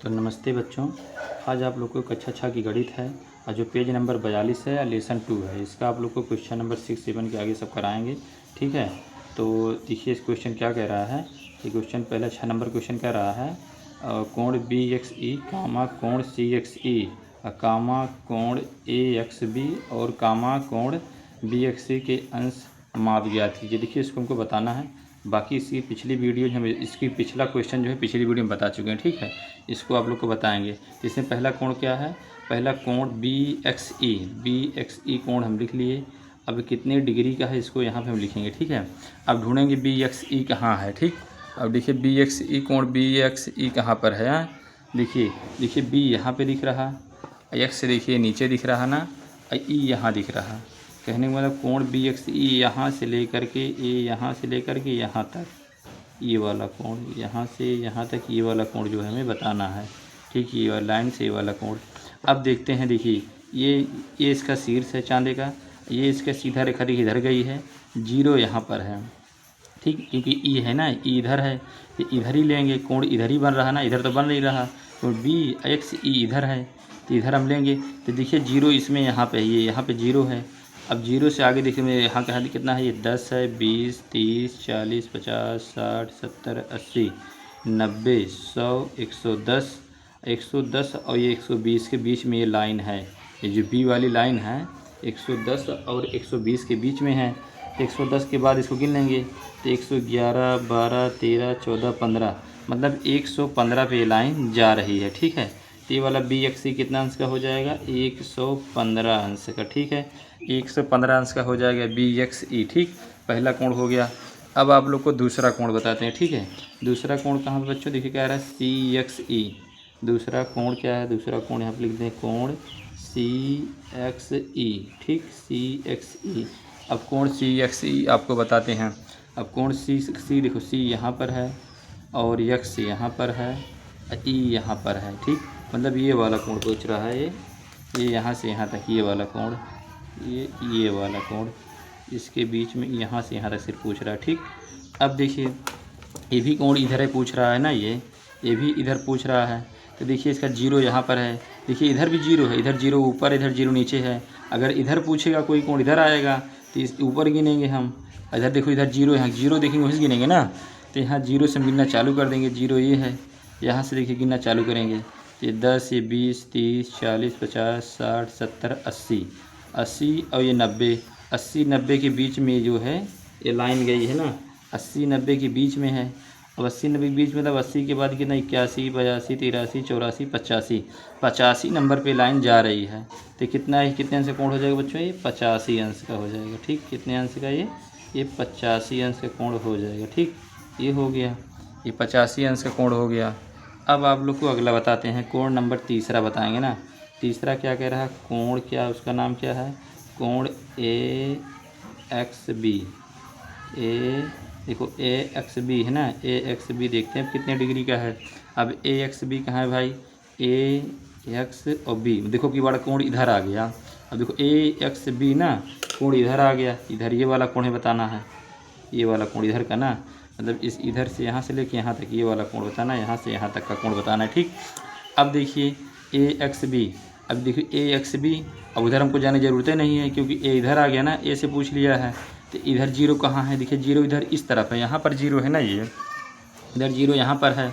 तो नमस्ते बच्चों, आज आप लोग को कक्षा 6 की गणित है और जो पेज नंबर 42 है लेसन 2 है, इसका आप लोग को क्वेश्चन नंबर 6, 7 के आगे सब कराएंगे। ठीक है, तो देखिए इस क्वेश्चन क्या कह रहा है। ये क्वेश्चन पहला 6 नंबर क्वेश्चन कह रहा है कोण BXE कामा कोण CXE कामा कोण AXB और कामा कोण BXC के अंश माप ज्ञात कीजिए। देखिए इसको हमको बताना है। बाकी इसकी पिछली वीडियो जो है, इसकी पिछला क्वेश्चन जो है पिछली वीडियो में बता चुके हैं। ठीक है, इसको आप लोग को बताएंगे। तो इसमें पहला कोण क्या है, पहला कोण BXE कोण हम लिख लिए। अब कितने डिग्री का है इसको यहाँ पे हम लिखेंगे। ठीक है, अब ढूंढेंगे BXE कहाँ है। ठीक, अब देखिए BXE कोण BXE कहाँ पर है। देखिए B यहाँ पे दिख रहा, X देखिए नीचे दिख रहा ना, E यहाँ दिख रहा। कहने का मतलब कोण BXE यहाँ से लेकर के यहाँ से लेकर के यहाँ तक, ये वाला कोण यहाँ से यहाँ तक, ये वाला कोण जो है हमें बताना है। ठीक, ये वाला लाइन से ये वाला कोण। अब देखते हैं, देखिए ये इसका शीर्ष है चांदे का, ये इसका सीधा रेखा देखिए इधर गई है, जीरो यहाँ पर है। ठीक, क्योंकि ई है ना, ई इधर है, तो इधर ही लेंगे, कोण इधर ही बन रहा ना, इधर तो बन नहीं रहा। तो BXE इधर है तो इधर हम लेंगे। तो देखिए जीरो इसमें यहाँ पे है, ये यहाँ पे जीरो है। अब जीरो से आगे देखिए मेरे यहाँ कहाँ कितना है, ये 10 है, 20, 30, 40, 50, 60, 70, 80, 90, 100, 110, 110 और ये 120 के बीच में ये लाइन है। ये जो B वाली लाइन है 110 और 120 के बीच में है। 110 के बाद इसको गिन लेंगे तो 111, 12, 13, 14, 15, मतलब 115 पे ये लाइन जा रही है। ठीक है, तो ये वाला BXE कितना अंश का हो जाएगा, 115 अंश का। ठीक है, 115 अंश का हो जाएगा BXE। ठीक, पहला कोण हो गया। अब आप लोग को दूसरा कोण बताते हैं। ठीक है, दूसरा कोण कहाँ पर बच्चों, देखिए कह रहा है CXE। दूसरा कोण क्या है, दूसरा कोण यहाँ पर लिख दें कोण CXE। ठीक, CXE। अब कोण CXE आपको बताते हैं। अब कोण CXE देखो, C यहाँ पर है और X यहाँ पर है, E यहाँ पर है। ठीक, मतलब ये वाला कोण पूछ रहा है, ये यहाँ से यहाँ तक ये वाला कोण, ये वाला कोण, इसके बीच में यहाँ से यहाँ तक सिर्फ पूछ रहा है। ठीक, अब देखिए ये भी कोण इधर है पूछ रहा है ना, ये भी इधर पूछ रहा है। तो देखिए इसका जीरो यहाँ पर है, देखिए इधर भी जीरो है, इधर जीरो ऊपर, इधर जीरो नीचे है। अगर इधर पूछेगा कोई कोण इधर आएगा तो इस ऊपर गिनेंगे हम। इधर देखो इधर जीरो, यहाँ जीरो देखेंगे वहीं गिनेंगे ना, तो यहाँ जीरो से हम गिनना चालू कर देंगे। जीरो ये है, यहाँ से देखिए गिनना चालू करेंगे तो ये 10, ये 20, 30, 40, 50, 60, 70, 80, 80 और ये 90, 80, 90 के बीच में जो है ये लाइन गई है ना, 80, 90 के बीच में है। अब 80, 90 के बीच में, मतलब 80 के बाद कितना, 81, 82, 83, 84, 85, 85 नंबर पे लाइन जा रही है। तो कितना है, कितने अंश का कोण हो जाएगा बच्चों, ये 85 अंश का हो जाएगा। ठीक, कितने अंश का, ये 85 अंश का कोण हो जाएगा। ठीक, ये हो गया, ये 85 अंश का कोण हो गया। अब आप लोग को अगला बताते हैं, कोण नंबर तीसरा बताएंगे ना। तीसरा क्या कह रहा है, कोण क्या, उसका नाम क्या है, कोण AXB। देखो AXB है ना, AXB देखते हैं कितने डिग्री का है। अब AXB कहाँ है भाई, AX और B, देखो कि बड़ा कोण इधर आ गया। अब देखो AXB ना, कोण इधर आ गया, इधर ये वाला कोण बताना है, ये वाला कोण इधर का ना, मतलब इस इधर से यहाँ से लेके यहाँ तक ये वाला कोण बताना है, यहाँ से यहाँ तक का कोण बताना है। ठीक, अब देखिए AXB, अब देखिए AXB, अब उधर हमको जाने की ज़रूरत नहीं है क्योंकि A इधर आ गया ना, A से पूछ लिया है। तो इधर जीरो कहाँ है, देखिए जीरो इधर इस तरफ है, यहाँ पर जीरो है ना, ये इधर जीरो यहाँ पर है।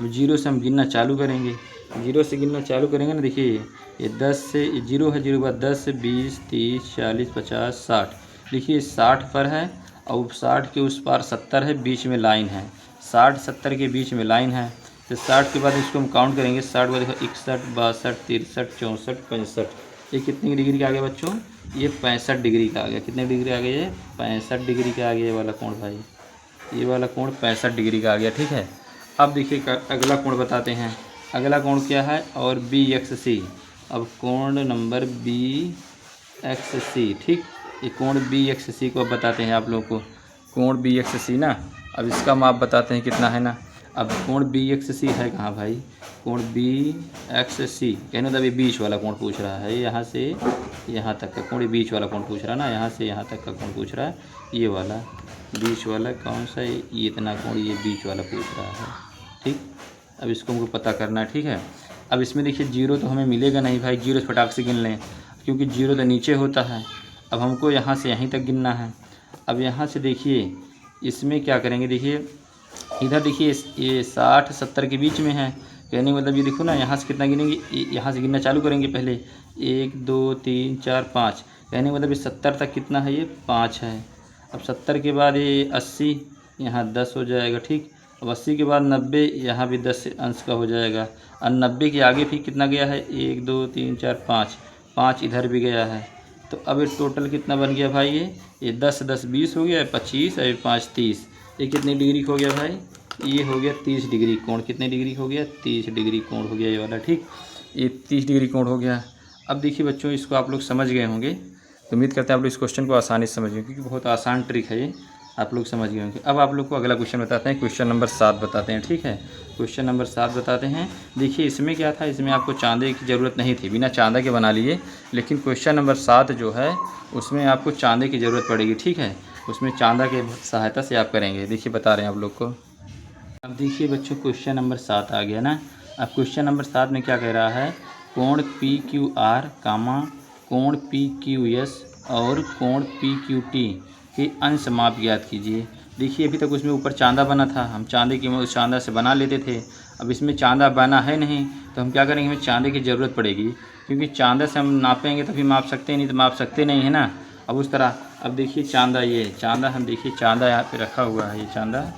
अब जीरो से हम गिनना चालू करेंगे, जीरो से गिनना चालू करेंगे ना, देखिए ये 10 से जीरो है, जीरो के बाद 10, 20, 30, 40, 50, 60, देखिए 60 पर है और 60 के उस पार 70 है, बीच में लाइन है, 60, 70 के बीच में लाइन है। तो 60 के बाद इसको हम काउंट करेंगे, 60 बाद देखो 61, 62, 63, 64, 65, ये कितनी डिग्री का आ गया बच्चों, ये 65 डिग्री का आ गया। कितने डिग्री आ गया, ये 65 डिग्री का आ गया ये वाला कोण भाई, ये वाला कोण 65 डिग्री का आ गया। ठीक है, अब देखिए अगला कोण बताते हैं। अगला कोण क्या है, और BXC। अब कोण नंबर BXC। ठीक, ये कोण BXC को अब बताते हैं आप लोगों को, कोण BXC ना, अब इसका माप बताते हैं कितना है ना। अब कोण BXC है कहाँ भाई, कोण BXC कहने मतलब ये बीच वाला कोण पूछ रहा है, यहाँ से यहाँ तक का कोण, ये बीच वाला कोण पूछ रहा है ना, यहाँ से यहाँ तक का कोण पूछ रहा है, ये वाला बीच वाला कौन सा, ये इतना कोण, ये बीच वाला पूछ रहा है। ठीक, अब इसको हमको पता करना है, ठीक है। अब इसमें देखिए जीरो तो हमें मिलेगा नहीं भाई, जीरो फटाक से गिन लें क्योंकि जीरो तो नीचे होता है। अब हमको यहाँ से यहीं तक गिनना है। अब यहाँ से देखिए इसमें क्या करेंगे, देखिए इधर देखिए ये 60 70 के बीच में है, कहने का मतलब ये देखो ना, यहाँ से कितना गिनेंगे, यहाँ से गिनना चालू करेंगे पहले 1 2 3 4 5, कहने का मतलब ये 70 तक कितना है, ये 5 है। अब 70 के बाद ये 80, यहाँ 10 हो जाएगा, ठीक। अब 80 के बाद 90, यहाँ भी 10 अंश का हो जाएगा। और 90 के आगे फिर कितना गया है, 1 2 3 4 5, 5 इधर भी गया है। तो अब ये टोटल कितना बन गया भाई, ये 10 10 20 हो गया, 25 और 5 30। ये कितनी डिग्री हो गया भाई, ये हो गया 30 डिग्री कोण। कितने डिग्री हो गया, 30 डिग्री कोण हो गया ये वाला, ठीक। ये 30 डिग्री कोण हो गया। अब देखिए बच्चों, इसको आप लोग समझ गए होंगे, तो उम्मीद करते हैं आप लोग इस क्वेश्चन को आसानी से समझ गए, क्योंकि बहुत आसान ट्रिक है ये, आप लोग समझ गए होंगे। अब आप लोग को अगला क्वेश्चन बताते हैं, क्वेश्चन नंबर 7 बताते हैं, ठीक है। क्वेश्चन नंबर 7 बताते हैं। देखिए इसमें क्या था, इसमें आपको चांदे की ज़रूरत नहीं थी, बिना चांदा के बना लिए। लेकिन क्वेश्चन नंबर 7 जो है उसमें आपको चांदे की ज़रूरत पड़ेगी, ठीक है। उसमें चांदा के सहायता से आप करेंगे। देखिए बता रहे हैं आप लोग को। अब देखिए बच्चों, क्वेश्चन नंबर 7 आ गया ना। अब क्वेश्चन नंबर 7 में क्या कह रहा है, कोण PQR कामा कोण PQS और कोण PQT के अंश माप ज्ञात कीजिए। देखिए अभी तक उसमें ऊपर चांदा बना था, हम चांदे की उस चांदा से बना लेते थे। अब इसमें चांदा बना है नहीं, तो हम क्या करेंगे, हमें चांदे की ज़रूरत पड़ेगी, क्योंकि चांदा से हम नापेंगे तभी माप सकते हैं, नहीं तो माप सकते नहीं है ना। अब उस तरह, अब देखिए चांदा, ये चांदा, हम देखिए चांदा यहाँ पे रखा हुआ है, ये चांदा।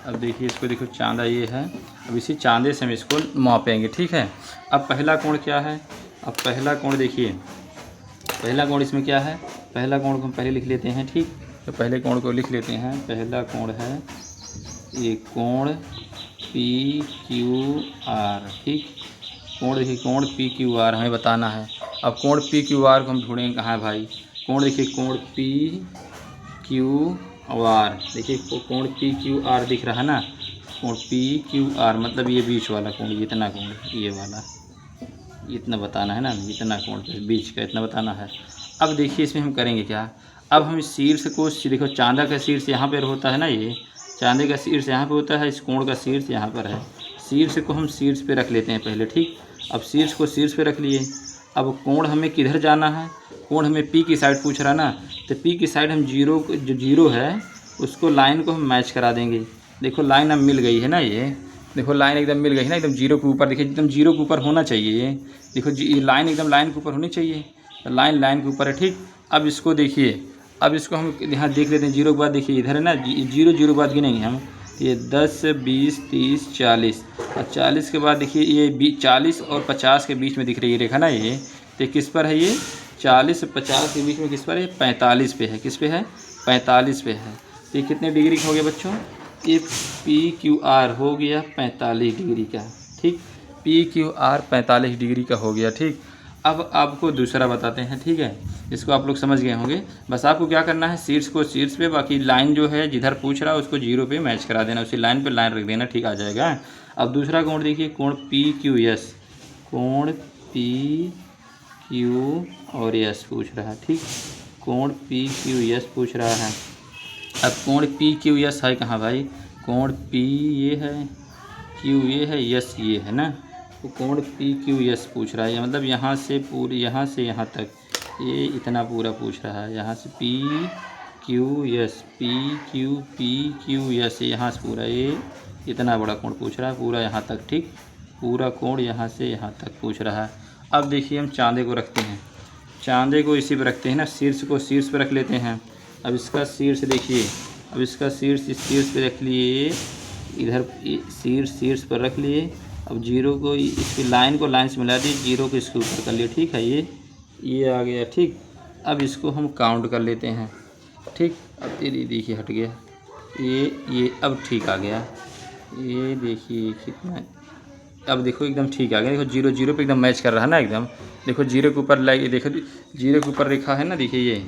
अब देखिए इसको, देखो चांदा ये है। अब इसी चांदे से हम इसको मापेंगे, ठीक है। अब पहला कोण क्या है, अब पहला कोण देखिए, पहला कोण इसमें क्या है, पहला कोण को हम पहले लिख लेते हैं, ठीक। तो पहले कोण को लिख लेते हैं। पहला कोण है ये कोण PQR, ठीक। कोण देखिए, कोण PQR हमें बताना है। अब कोण PQR को हम ढूंढेंगे कहाँ है भाई, कोण देखिए, कोण PQR, देखिए कोण PQR दिख रहा है ना, कोण PQR मतलब ये बीच वाला कोण, ये इतना कोण, ये वाला, इतना बताना है ना, इतना कोण बीच का इतना बताना है। अब देखिए इसमें हम करेंगे क्या, अब हम इस शीर्ष को, देखो चांदा का शीर्ष यहाँ पर होता है ना, ये चांदे का शीर्ष यहाँ पे होता है, इस कोण का शीर्ष यहाँ पर है। शीर्ष को हम शीर्ष पे रख लेते हैं पहले, ठीक। अब शीर्ष को शीर्ष पे रख लिए। अब कोण हमें किधर जाना है, कोण हमें P की साइड पूछ रहा ना, तो P की साइड हम जीरो, जो जीरो है उसको लाइन को हम मैच करा देंगे। देखो लाइन अब मिल गई है ना, ये देखो लाइन एकदम मिल गई है ना, एकदम जीरो के ऊपर, देखिए एकदम जीरो के ऊपर होना चाहिए ये। देखो ये लाइन एकदम लाइन के ऊपर होनी चाहिए, तो लाइन लाइन के ऊपर है, ठीक। अब इसको देखिए, अब इसको हम यहाँ देख लेते हैं, जीरो के बाद देखिए इधर है ना, जीरो जीरो के बाद गिनेंगे हम, ये 10 20 30 40, और 40 के बाद देखिए ये 40 और 50 के बीच में दिख रही है रेखा ना, ये तो किस पर है, ये 40 और 50 के बीच में किस पर है, 45 पे है। किस पे है, 45 पे है। तो ये कितने डिग्री का हो गया बच्चों, ये PQR हो गया 45 डिग्री का, ठीक। PQR 45 डिग्री का हो गया, ठीक। अब आपको दूसरा बताते हैं, ठीक है। इसको आप लोग समझ गए होंगे। बस आपको क्या करना है, शीर्ष को शीर्ष पे, बाकी लाइन जो है जिधर पूछ रहा है उसको जीरो पे मैच करा देना, उसी लाइन पे लाइन रख देना, ठीक, आ जाएगा। अब दूसरा कोण देखिए, कोण PQS, कोण PQ और S पूछ रहा है, ठीक। कोण PQS पूछ रहा है। अब कोण PQS है कहाँ भाई, कोण P ये है, Q ये है, S ये है ना, तो कोण PQS पूछ रहा है, मतलब यहाँ से पूरे, यहाँ से यहाँ तक, ये इतना पूरा पूछ रहा है, यहाँ से PQS, PQS यहाँ से पूरा, ये इतना बड़ा कोण पूछ रहा है, पूरा यहाँ तक, ठीक। पूरा कोण यहाँ से यहाँ तक पूछ रहा है। अब देखिए हम चांदे को रखते हैं, चांदे को इसी पर रखते हैं ना, शीर्ष को शीर्ष पर रख लेते हैं। अब इसका शीर्ष देखिए, अब इसका शीर्ष इस शीर्ष पे रख लिए, इधर शीर्ष पर रख लिए। अब जीरो को, इसकी लाइन को लाइन से मिला दिए, जीरो को इसके ऊपर कर लिए, ठीक है। ये आ गया, ठीक। अब इसको हम काउंट कर लेते हैं, ठीक। अब तेरी देखिए हट गया, ये अब ठीक आ गया, ये देखिए कितना, अब देखो एकदम ठीक आ गया। देखो जीरो जीरो पे एकदम मैच कर रहा है ना एकदम। देखो जीरो के ऊपर लाइक, देखो जीरो के ऊपर रेखा है ना, देखिए ये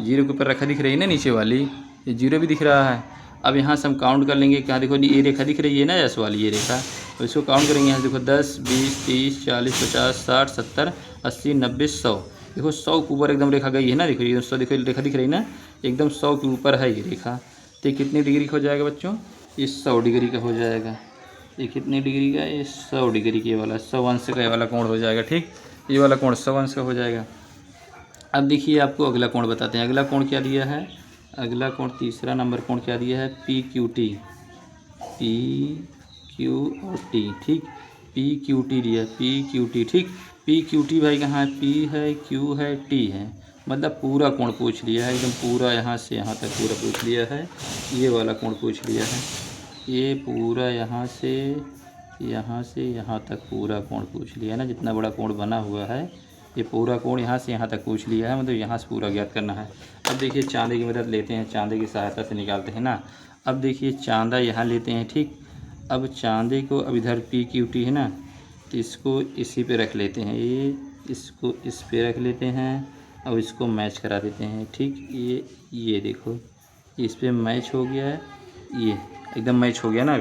जीरो के ऊपर रेखा दिख रही है ना नीचे वाली, ये जीरो भी दिख रहा है। अब यहाँ से हम काउंट कर लेंगे, क्या देखो ये रेखा दिख रही है ना, एस वाली ये रेखा, तो इसको काउंट करेंगे। यहाँ देखो 10 20 30 40 50 60 70 80 90 100, देखो 100 के ऊपर एकदम रेखा गई है ना, देखो ये 100, देखो रेखा दिख रही है ना, एकदम 100 के ऊपर है ये रेखा। तो कितनी डिग्री का हो जाएगा बच्चों, ये 100 डिग्री का हो जाएगा, ये कितनी डिग्री का है, ये 100 डिग्री के वाला, 100 अंश का ये वाला कोण हो जाएगा। ठीक, ये वाला कोण 100 अंश का हो जाएगा। अब देखिए आपको अगला कोण बताते हैं। अगला कोण क्या दिया है, अगला कोण तीसरा नंबर कोण क्या दिया है, P Q T, P Q और टी। ठीक, पी क्यू टी दिया, पी क्यू टी। ठीक, पी क्यू टी भाई कहाँ है, पी है, क्यू है, टी है, मतलब पूरा कोण पूछ लिया है, एकदम पूरा यहाँ से यहाँ तक पूरा पूछ लिया है। ये वाला कोण पूछ लिया है, ये पूरा यहाँ से यहाँ तक पूरा कोण पूछ लिया है ना, जितना बड़ा कोण बना हुआ है ये पूरा कोण यहाँ से यहाँ तक पूछ लिया है, मतलब यहाँ से पूरा ज्ञात करना है। अब देखिए चांदे की मदद लेते हैं, चांदे की सहायता से निकालते हैं ना। अब देखिए चांदा यहाँ लेते हैं। ठीक, अब चांदे को, अब इधर पी क्यू टी है ना, तो इसको इसी पे रख लेते हैं, ये इसको इस पे रख लेते हैं और इसको मैच करा देते हैं। ठीक, ये देखो इस पे मैच हो गया है, ये एकदम मैच हो गया ना,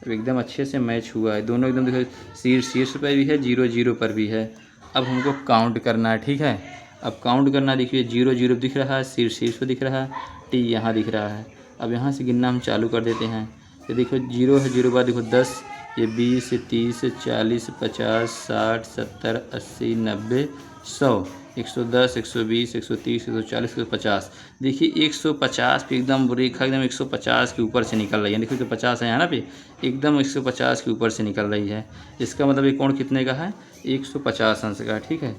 एकदम अच्छे से मैच हुआ है दोनों, एकदम देखो शीर्ष पर भी है, 0 0 पर भी है। अब हमको काउंट करना है। ठीक है, अब काउंट करना, देखिए 0 0 दिख रहा है, शीर्ष पर दिख रहा है, टी यहाँ दिख रहा है। अब यहाँ से गिनना हम चालू कर देते हैं। तो देखो 0 है, 0 बाद देखो 10, ये 20 30 40 50 60 70 80 90 100 110 120 130 140 150। देखिए 150 पे एकदम रेखा एकदम 150 के ऊपर से निकल रही है। देखो 150 है यहाँ ना पे, एकदम 150 के ऊपर से निकल रही है। इसका मतलब ये कोण कितने का है, 150 अंश का। ठीक है,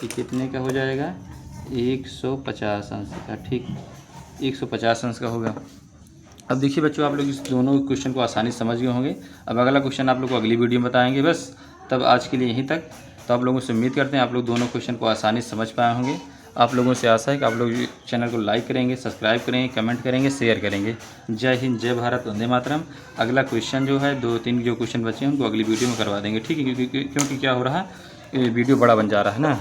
ये कितने का हो जाएगा, 150 अंश का। ठीक, 150 अंश का होगा। अब देखिए बच्चों, आप लोग इस दोनों क्वेश्चन को आसानी से समझ गए होंगे। अब अगला क्वेश्चन आप लोग को अगली वीडियो में बताएंगे। बस तब आज के लिए यहीं तक। तो आप लोगों से उम्मीद करते हैं आप लोग दोनों क्वेश्चन को आसानी से समझ पाए होंगे। आप लोगों से आशा है कि आप लोग चैनल को लाइक करेंगे, सब्सक्राइब करेंगे, कमेंट करेंगे, शेयर करेंगे। जय हिंद, जय भारत, वंदे मातरम। अगला क्वेश्चन जो है 2-3 जो क्वेश्चन बचे हैं उनको अगली वीडियो में करवा देंगे। ठीक है, क्योंकि क्या हो रहा है, वीडियो बड़ा बन जा रहा है ना।